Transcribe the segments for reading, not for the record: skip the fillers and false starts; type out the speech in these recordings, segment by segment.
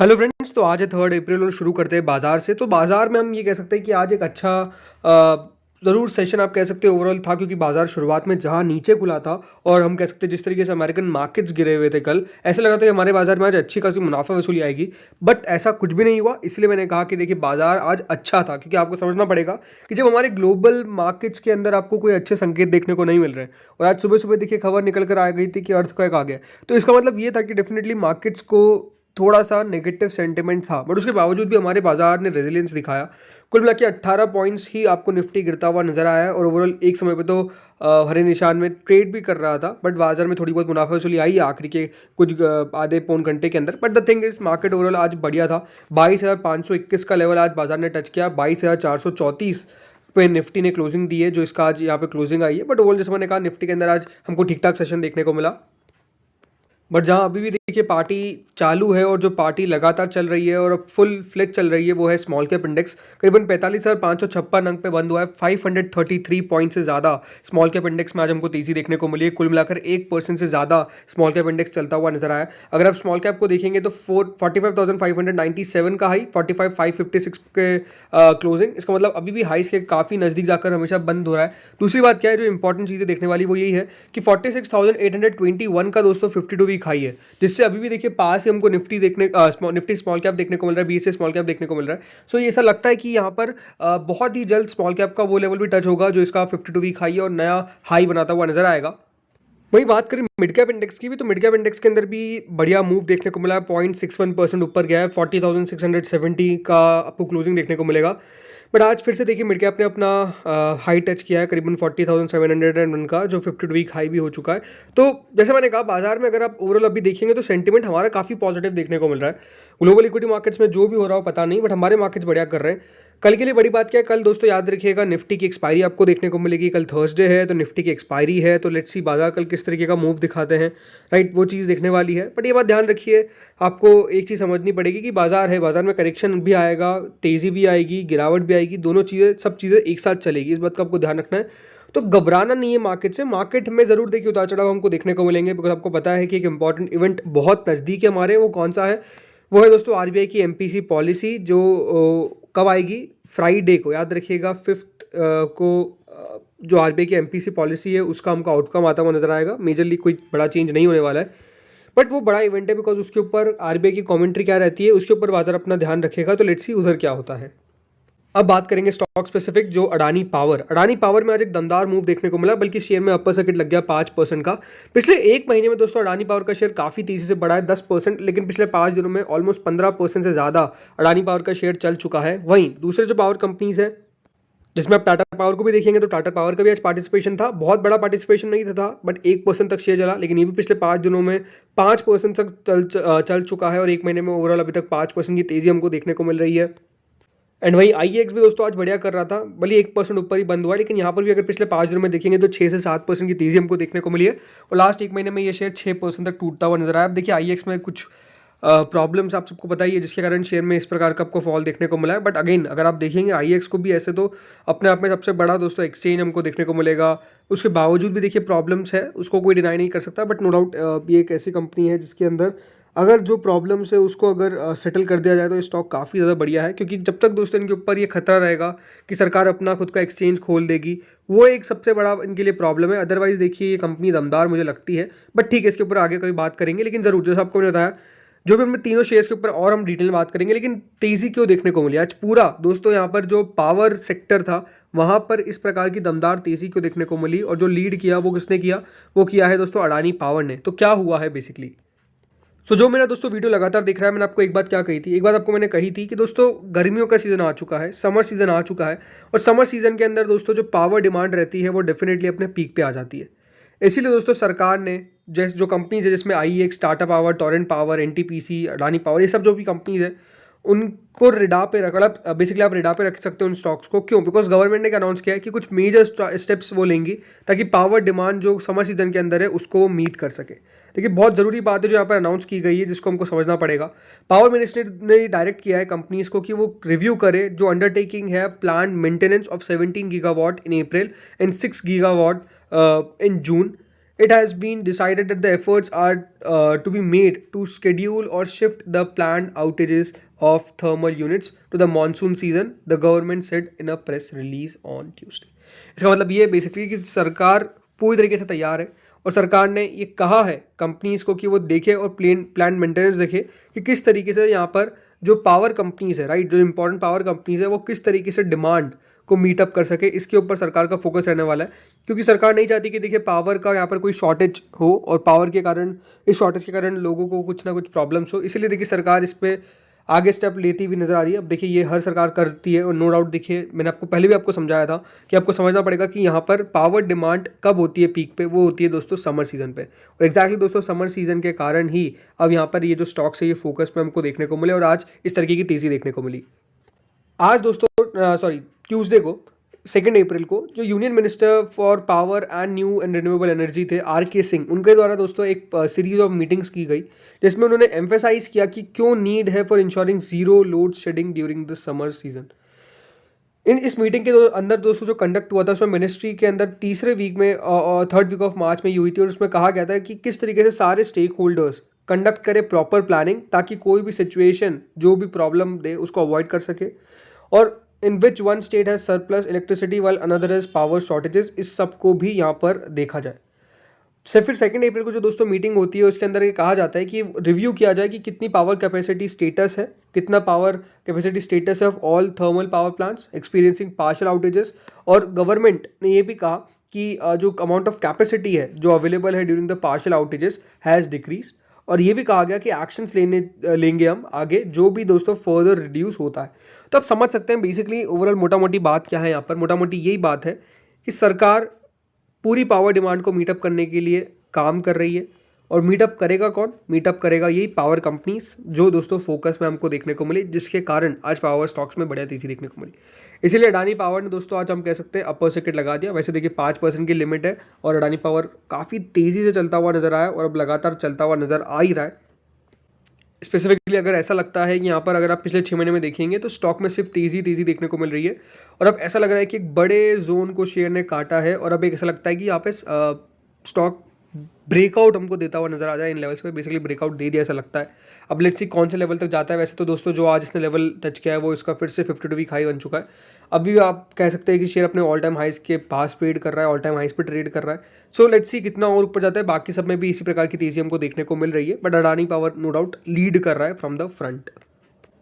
Hello friends, तो आज है 3 अप्रैल और शुरू करते हैं बाजार से। तो बाजार में हम ये कह सकते हैं कि आज एक अच्छा ज़रूर सेशन आप कह सकते हैं ओवरऑल था, क्योंकि बाजार शुरुआत में जहां नीचे खुला था और हम कह सकते हैं जिस तरीके से अमेरिकन मार्केट्स गिरे हुए थे कल, ऐसा लगा था कि हमारे बाजार में आज अच्छी खासी मुनाफा वसूली आएगी। बट ऐसा कुछ भी नहीं हुआ। इसलिए मैंने कहा कि देखिए बाजार आज अच्छा था, क्योंकि आपको समझना पड़ेगा कि जब हमारे ग्लोबल मार्केट्स के अंदर आपको कोई अच्छे संकेत देखने को नहीं मिल रहे, और आज सुबह सुबह देखिए खबर निकल कर आ गई थी कि अर्थक्वेक आ गया। तो इसका मतलब ये था कि डेफिनेटली मार्केट्स को थोड़ा सा नेगेटिव सेंटिमेंट था, बट उसके बावजूद भी हमारे बाजार ने रेजिलियंस दिखाया। कुल मिला के 18 पॉइंट्स ही आपको निफ्टी गिरता हुआ नजर आया है, और ओवरऑल एक समय पे तो हरे निशान में ट्रेड भी कर रहा था। बट बाजार में थोड़ी बहुत मुनाफा वसूली आई है आखिरी के कुछ आधे पौन घंटे के अंदर। But the thing is market overall आज बढ़िया था। 22,521 का लेवल आज बाजार ने टच किया। 22,434 पे निफ्टी ने क्लोजिंग दी है, जो इसका आज यहाँ पे क्लोजिंग आई है। बट ओवरऑल जैसे मैंने कहा, निफ्टी के अंदर आज हमको ठीक ठाक सेशन देखने को मिला। बट जहाँ अभी भी देखिए पार्टी चालू है, और जो पार्टी लगातार चल रही है और अब फुल फ्लेज चल रही है, वो है स्मॉल कैप इंडेक्स। करीबन 45,556 अंक पे बंद हुआ है। 533 पॉइंट से ज़्यादा स्मॉल कैप इंडेक्स में आज हमको तेजी देखने को मिली है। कुल मिलाकर 1% से ज़्यादा स्मॉल कैप इंडेक्स चलता हुआ नजर आया। अगर आप स्मॉल कैप को देखेंगे तो 45,597 का हाई, 45,556 के क्लोजिंग। इसका मतलब अभी भी हाइस के काफ़ी नज़दीक जाकर हमेशा बंद हो रहा है। दूसरी बात क्या है जो इंपॉर्टेंट चीज़ें देखने वाली, वो यही है कि 46,821 का दोस्तों 52 वीक हाई है, जिससे अभी भी देखिए पास ही हमको निफ्टी स्मॉल कैप देखने को मिल रहा है, बीएसए स्मॉल कैप देखने को मिल रहा है। सो ये ऐसा लगता है कि यहाँ पर बहुत ही जल्द स्मॉल कैप का वो लेवल भी टच होगा जो इसका 52 वीक हाई है, और नया हाई बनाता हुआ नजर आएगा। वही बात करें मिड कैप इंडेक्स की भी, तो मिड कैप इंडेक्स के अंदर भी बढ़िया मूव देखने को मिला है। 0.61% ऊपर गया है। 40,670 का आपको क्लोजिंग देखने को मिलेगा। बट आज फिर से देखिए मिड कैप ने अपना हाई टच किया है, करीबन 40,701 का, जो 52 वीक हाई भी हो चुका है। तो जैसे मैंने कहा, बाजार में अगर आप ओवरऑल अभी देखेंगे तो सेंटिमेंट हमारा काफ़ी पॉजिटिव देखने को मिल रहा है। ग्लोबल इक्विटी मार्केट्स में जो भी हो रहा हो पता नहीं, बट हमारे मार्केट्स बढ़िया कर रहे हैं। कल के लिए बड़ी बात क्या है, कल दोस्तों याद रखिएगा निफ्टी की एक्सपायरी आपको देखने को मिलेगी। कल थर्सडे है, तो निफ्टी की एक्सपायरी है। तो लेट्स सी बाजार कल किस तरीके का मूव दिखाते हैं, राइट, वो चीज़ देखने वाली है। बट ये बात ध्यान रखिए, आपको एक चीज़ समझनी पड़ेगी कि बाजार है, बाजार में करेक्शन भी आएगा, तेज़ी भी आएगी, गिरावट भी आएगी, दोनों चीज़ें सब चीज़ें एक साथ चलेगी। इस बात का आपको ध्यान रखना है। तो घबराना नहीं है मार्केट से। मार्केट में ज़रूर देखिए उतार चढ़ाव हमको देखने को मिलेंगे, बिकॉज आपको पता है कि एक इंपॉर्टेंट इवेंट बहुत नज़दीक है हमारे। वो कौन सा है? वो है दोस्तों आरबीआई की एमपीसी पॉलिसी, जो कब आएगी? फ्राइडे को, याद रखिएगा 5th को जो आरबीआई की एमपीसी पॉलिसी है उसका हमको आउटकम आता हुआ नजर आएगा। मेजरली कोई बड़ा चेंज नहीं होने वाला है, बट वो बड़ा इवेंट है, बिकॉज उसके ऊपर आरबीआई की कमेंट्री क्या रहती है, उसके ऊपर बाजार अपना ध्यान रखेगा। तो लेट्स सी उधर क्या होता है। अब बात करेंगे स्टॉक स्पेसिफिक, जो अडानी पावर में आज एक दमदार मूव देखने को मिला, बल्कि शेयर में अपर सर्किट लग गया 5% का। पिछले एक महीने में दोस्तों अडानी पावर का शेयर काफ़ी तेजी से बढ़ा है, 10%, लेकिन पिछले 5 दिनों में ऑलमोस्ट 15% से ज़्यादा अडानी पावर का शेयर चल चुका है। वहीं दूसरे जो पावर कंपनीज है, जिसमें आप टाटा पावर को भी देखेंगे, तो टाटा पावर का भी आज पार्टिसिपेशन था। बहुत बड़ा पार्टिसिपेशन नहीं था, बट 1% तक शेयर चला, लेकिन ये भी पिछले 5 दिनों में 5% तक चल चुका है, और एक महीने में ओवरऑल अभी तक 5% की तेज़ी हमको देखने को मिल रही है। एंड वही आईएक्स भी दोस्तों आज बढ़िया कर रहा था, भले 1% ऊपर ही बंद हुआ है, लेकिन यहाँ पर भी अगर पिछले 5 दिनों में देखेंगे तो 6 से 7% की तेजी हमको देखने को मिली है, और लास्ट एक महीने में ये शेयर 6% तक टूटता हुआ नजर आया। अब देखिए आईएक्स में कुछ प्रॉब्लम्स आप सबको पता ही है, जिसके कारण शेयर में इस प्रकार का आपको फॉल देखने को मिला है। बट अगेन अगर आप देखेंगे आईएक्स को भी, ऐसे तो अपने आप में सबसे बड़ा दोस्तों एक्सचेंज हमको देखने को मिलेगा, उसके बावजूद भी देखिए प्रॉब्लम्स है, उसको कोई डिनाई नहीं कर सकता। बट नो डाउट ये एक ऐसी कंपनी है जिसके अंदर अगर जो प्रॉब्लम्स है उसको अगर सेटल कर दिया जाए तो ये स्टॉक काफ़ी ज़्यादा बढ़िया है। क्योंकि जब तक दोस्तों इनके ऊपर ये खतरा रहेगा कि सरकार अपना खुद का एक्सचेंज खोल देगी, वो एक सबसे बड़ा इनके लिए प्रॉब्लम है। अदरवाइज देखिए ये कंपनी दमदार मुझे लगती है। बट ठीक है, इसके ऊपर आगे कभी बात करेंगे। लेकिन ज़रूर जैसे आपको मैंने बताया, जो भी हमने तीनों शेयर्स के ऊपर और हम डिटेल में बात करेंगे। लेकिन तेज़ी क्यों देखने को मिली आज पूरा दोस्तों, यहाँ पर जो पावर सेक्टर था वहाँ पर इस प्रकार की दमदार तेज़ी क्यों देखने को मिली, और जो लीड किया वो किसने किया? वो किया है दोस्तों अडानी पावर ने। तो क्या हुआ है बेसिकली? जो मेरा दोस्तों वीडियो लगातार दिख रहा है, मैंने आपको एक बात क्या कही थी, एक बात आपको मैंने कही थी कि दोस्तों गर्मियों का सीज़न आ चुका है, समर सीज़न आ चुका है, और समर सीज़न के अंदर दोस्तों जो पावर डिमांड रहती है वो डेफिनेटली अपने पीक पे आ जाती है। इसीलिए दोस्तों सरकार ने जैसे जो कंपनीज है, जिसमें IEX, Tata power, Torrent power, NTPC, Adani power, ये सब जो भी कंपनीज है, उनको रिडा पे रख, मतलब बेसिकली आप रिडा पे रख सकते हो उन स्टॉक्स को। क्यों? बिकॉज गवर्नमेंट ने क्या अनाउंस किया है कि कुछ मेजर स्टेप्स वो लेंगी ताकि पावर डिमांड जो समर सीजन के अंदर है उसको वो मीट कर सके। देखिए बहुत ज़रूरी बात है जो यहाँ पर अनाउंस की गई है, जिसको हमको समझना पड़ेगा। पावर मिनिस्ट्री ने डायरेक्ट किया है कंपनीज को कि वो रिव्यू करे जो अंडरटेकिंग है plan maintenance of 17 gigawatt in April and 6 gigawatt in June, it has been decided that the efforts are to be made to schedule or shift the planned outages of thermal units to the monsoon season, the government said in a press release on Tuesday. इसका मतलब ये है basically कि सरकार पूरी तरीके से तैयार है और सरकार ने ये कहा है कंपनीज को कि वो देखे और प्लान मेंटेनेंस देखे कि किस तरीके से यहाँ पर जो पावर कंपनीज है, राइट, जो इंपॉर्टेंट पावर कंपनीज है वो किस तरीके से डिमांड को मीटअप कर सके, इसके ऊपर सरकार का फोकस रहने वाला है। क्योंकि सरकार नहीं चाहती कि देखिए पावर का यहाँ पर कोई शॉर्टेज हो और पावर के कारण, इस शॉर्टेज के कारण लोगों को कुछ ना कुछ प्रॉब्लम्स हो, इसीलिए देखिए सरकार इस पर आगे स्टेप लेती हुई नजर आ रही है। अब देखिए ये हर सरकार करती है और नो डाउट देखिए मैंने आपको पहले भी आपको समझाया था कि आपको समझना पड़ेगा कि यहाँ पर पावर डिमांड कब होती है पीक पे, वो होती है दोस्तों समर सीजन पे। और एग्जैक्टली दोस्तों समर सीजन के कारण ही अब यहाँ पर ये जो स्टॉक्स है ये फोकस में हमको देखने को मिले और आज इस तरीके की तेज़ी देखने को मिली। आज दोस्तों ट्यूसडे को 2 अप्रैल को जो union minister for power and new and renewable energy थे आर.के. सिंह, उनके द्वारा दोस्तों एक सीरीज ऑफ मीटिंग्स की गई जिसमें उन्होंने एम्फेसाइज किया कि क्यों नीड है for ensuring zero load shedding during the summer season. इस मीटिंग के अंदर दोस्तों जो कंडक्ट हुआ था उसमें मिनिस्ट्री के अंदर तीसरे वीक में 3rd वीक ऑफ मार्च में हुई थी और उसमें कहा गया था कि किस तरीके से सारे स्टेक होल्डर्स कंडक्ट करें प्रॉपर प्लानिंग ताकि कोई भी सिचुएशन जो भी प्रॉब्लम दे उसको अवॉइड कर सके, और in which one state has surplus electricity while another has power shortages, इस सब को भी यहाँ पर देखा जाए। से फिर 2 अप्रैल को जो दोस्तों मीटिंग होती है उसके अंदर ये कहा जाता है कि रिव्यू किया जाए कि कितनी पावर कैपेसिटी स्टेटस है, कितना पावर कैपेसिटी स्टेटस है of all thermal power plants experiencing partial outages. और गवर्नमेंट ने ये भी कहा कि जो अमाउंट ऑफ कैपेसिटी है जो अवेलेबल है during the partial outages has decrease, और ये भी कहा गया कि एक्शंस लेंगे हम आगे जो भी दोस्तों फर्दर रिड्यूस होता है। तो आप समझ सकते हैं बेसिकली ओवरऑल मोटा मोटी बात क्या है यहाँ पर। मोटा मोटी यही बात है कि सरकार पूरी पावर डिमांड को मीटअप करने के लिए काम कर रही है, और मीटअप करेगा कौन? मीटअप करेगा यही पावर कंपनीज जो दोस्तों फोकस में हमको देखने को मिली, जिसके कारण आज पावर स्टॉक्स में बढ़िया तेजी देखने को मिली। इसीलिए अडानी पावर ने दोस्तों आज हम कह सकते हैं अपर सर्किट लगा दिया। वैसे देखिए 5% की लिमिट है और अडानी पावर काफ़ी तेज़ी से चलता हुआ नजर आया और अब लगातार चलता हुआ नजर आ ही रहा है। स्पेसिफिकली अगर ऐसा लगता है कि यहाँ पर अगर आप पिछले 6 महीने में देखेंगे तो स्टॉक में सिर्फ तेज़ी देखने को मिल रही है, और अब ऐसा लग रहा है कि एक बड़े जोन को शेयर ने काटा है और अब एक ऐसा लगता है कि यहाँ पे स्टॉक ब्रेकआउट हमको देता हुआ नजर आ जाए। इन लेवल्स पे बेसिकली ब्रेकआउट दे दिया ऐसा लगता है। अब लेट्स सी कौन से लेवल तक जाता है। वैसे तो दोस्तों जो आज इसने लेवल टच किया है वो इसका फिर से 52 वीक हाई बन चुका है। अभी आप कह सकते हैं कि शेयर अपने ऑल टाइम हाइज के पास ट्रेड कर रहा है, ऑल टाइम हाइज पे ट्रेड कर रहा है। सो लेट्स सी कितना और ऊपर जाता है। बाकी सब में भी इसी प्रकार की तेजी हमको देखने को मिल रही है, but Adani power no doubt lead कर रहा है फ्रॉम द फ्रंट।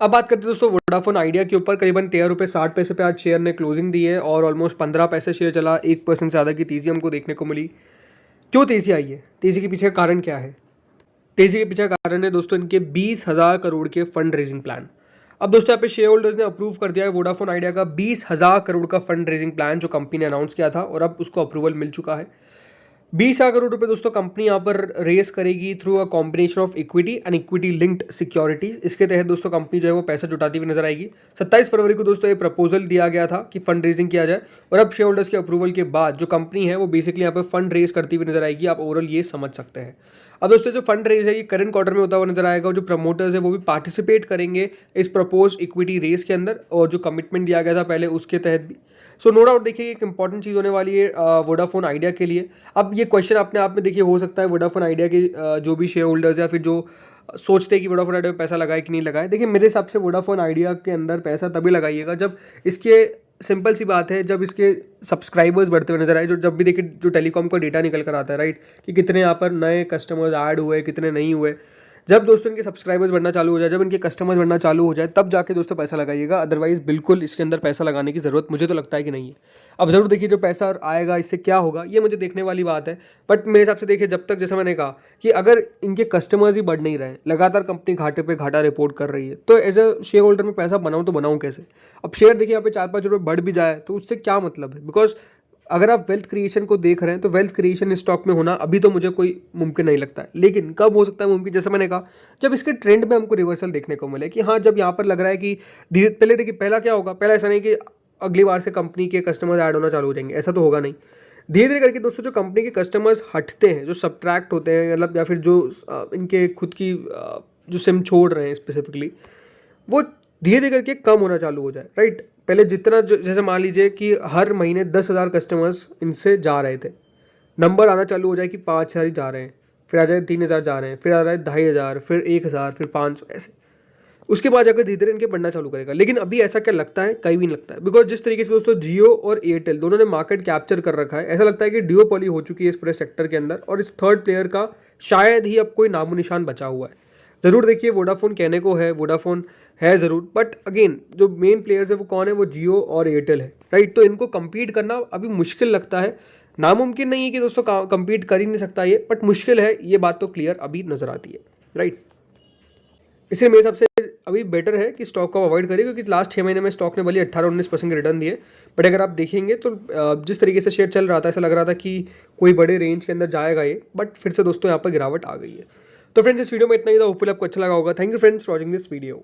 अब बात करते हैं दोस्तों वोडाफोन आइडिया के ऊपर। करीबन 13 रुपये 60 पैसे पे आज शेयर ने क्लोजिंग दी है और ऑलमोस्ट 15 पैसे शेयर चला। 1% से ज़्यादा की तेज़ी हमको देखने को मिली। क्यों तेज़ी आई है? तेज़ी के पीछे का कारण क्या है? तेज़ी के पीछे का कारण है दोस्तों इनके 20,000 करोड़ के फंड रेजिंग प्लान। अब दोस्तों यहाँ पे शेयर होल्डर्स ने अप्रूव कर दिया है वोडाफोन आइडिया का 20,000 करोड़ का फंड रेजिंग प्लान जो कंपनी ने अनाउंस किया था, और अब उसको अप्रूवल मिल चुका है। 20,000 करोड़ रुपए दोस्तों कंपनी यहाँ पर रेस करेगी through a combination of equity and equity linked securities. इसके तहत दोस्तों कंपनी जो है वो पैसा जुटाती हुई नजर आएगी। 27 फरवरी को दोस्तों ये प्रपोजल दिया गया था कि फंड रेजिंग किया जाए, और अब शेयर होल्डर्स के अप्रूवल के बाद जो कंपनी है वो बेसिकली यहाँ पे फंड रेज करती हुई नजर आएगी। आप ओवरऑल ये समझ सकते हैं। अब दोस्तों जो फंड रेज है ये करंट क्वार्टर में होता हुआ नजर आएगा, और जो प्रमोटर्स है वो भी पार्टिसिपेट करेंगे इस प्रपोज इक्विटी रेस के अंदर, और जो कमिटमेंट दिया गया था पहले उसके तहत भी। सो नो डाउट देखिए एक इंपॉर्टेंट चीज़ होने वाली है वोडाफोन आइडिया के लिए। अब ये क्वेश्चन अपने आप में देखिए हो सकता है वोडाफोन आइडिया के जो भी शेयर होल्डर्स या फिर जो सोचते हैं कि वोडाफोन आइडिया में पैसा लगाए कि नहीं लगाए, देखिए मेरे हिसाब से वोडाफोन आइडिया के अंदर पैसा तभी लगाइएगा जब इसके, सिंपल सी बात है, जब इसके सब्सक्राइबर्स बढ़ते हुए नजर आए। जो जब भी देखिए जो टेलीकॉम का डेटा निकल कर आता है, राइट, कि कितने यहाँ पर नए कस्टमर्स ऐड हुए, कितने नहीं हुए, जब दोस्तों इनके सब्सक्राइबर्स बढ़ना चालू हो जाए, जब इनके कस्टमर्स बढ़ना चालू हो जाए, तब जाके दोस्तों पैसा लगाइएगा। अदरवाइज बिल्कुल इसके अंदर पैसा लगाने की ज़रूरत मुझे तो लगता है कि नहीं है। अब ज़रूर देखिए जो पैसा आएगा इससे क्या होगा ये मुझे देखने वाली बात है, बट मेरे हिसाब से देखिए जब तक, जैसा मैंने कहा कि अगर इनके कस्टमर्स ही बढ़ नहीं रहे, लगातार कंपनी घाटे पे घाटा रिपोर्ट कर रही है, तो एज अ शेयर होल्डर में पैसा बनाऊँ तो बनाऊँ कैसे? अब शेयर देखिए यहाँ पे 4-5 रुपये बढ़ भी जाए तो उससे क्या मतलब है? बिकॉज अगर आप वेल्थ क्रिएशन को देख रहे हैं तो वेल्थ क्रिएशन स्टॉक में होना अभी तो मुझे कोई मुमकिन नहीं लगता है, लेकिन कब हो सकता है मुमकिन? जैसे मैंने कहा जब इसके ट्रेंड में हमको रिवर्सल देखने को मिले कि हाँ, जब यहाँ पर लग रहा है कि धीरे, पहले देखिए पहला क्या होगा, पहला ऐसा नहीं कि अगली बार से कंपनी के कस्टमर्स ऐड होना चालू हो जाएंगे, ऐसा तो होगा नहीं। धीरे धीरे करके दोस्तों जो कंपनी के कस्टमर्स हटते हैं, जो सब्ट्रैक्ट होते हैं, मतलब या फिर जो इनके खुद की जो सिम छोड़ रहे हैं स्पेसिफिकली, वो धीरे धीरे करके कम होना चालू हो जाए, राइट। पहले जितना जैसे मान लीजिए कि हर महीने 10,000 कस्टमर्स इनसे जा रहे थे, नंबर आना चालू हो जाए कि 5,000 ही जा रहे हैं, फिर आ जाए 3,000 जा रहे हैं, फिर आ रहा है 2,500, फिर 1,000, फिर 500, ऐसे उसके बाद जाकर धीरे धीरे इनके बढ़ना चालू करेगा। लेकिन अभी ऐसा क्या लगता है, कहीं भी नहीं लगता है, बिकॉज जिस तरीके से दोस्तों जियो और एयरटेल दोनों ने मार्केट कैप्चर कर रखा है, ऐसा लगता है कि डिओपोली हो चुकी है इस पूरे सेक्टर के अंदर, और इस थर्ड प्लेयर का शायद ही अब कोई नामो निशान बचा हुआ है। ज़रूर देखिए वोडाफोन कहने को है, वोडाफोन है ज़रूर, बट अगेन जो मेन प्लेयर्स है वो कौन है, वो जियो और एयरटेल है, राइट। तो इनको compete करना अभी मुश्किल लगता है, नामुमकिन नहीं है कि दोस्तों compete कर ही नहीं सकता ये, बट मुश्किल है, ये बात तो क्लियर अभी नज़र आती है, राइट। इसलिए मेरे हिसाब से अभी बेटर है कि स्टॉक को अवॉइड करिए, क्योंकि लास्ट 6 महीने में स्टॉक ने भले 18-19% के रिटर्न दिए, बट अगर आप देखेंगे तो जिस तरीके से शेयर चल रहा था ऐसा लग रहा था कि कोई बड़े रेंज के अंदर जाएगा ये, बट फिर से दोस्तों यहाँ पर गिरावट आ गई है। तो फ्रेंड्स इस वीडियो में इतना ही था, होपफुली आपको अच्छा लगा होगा। Thank you friends for watching this video.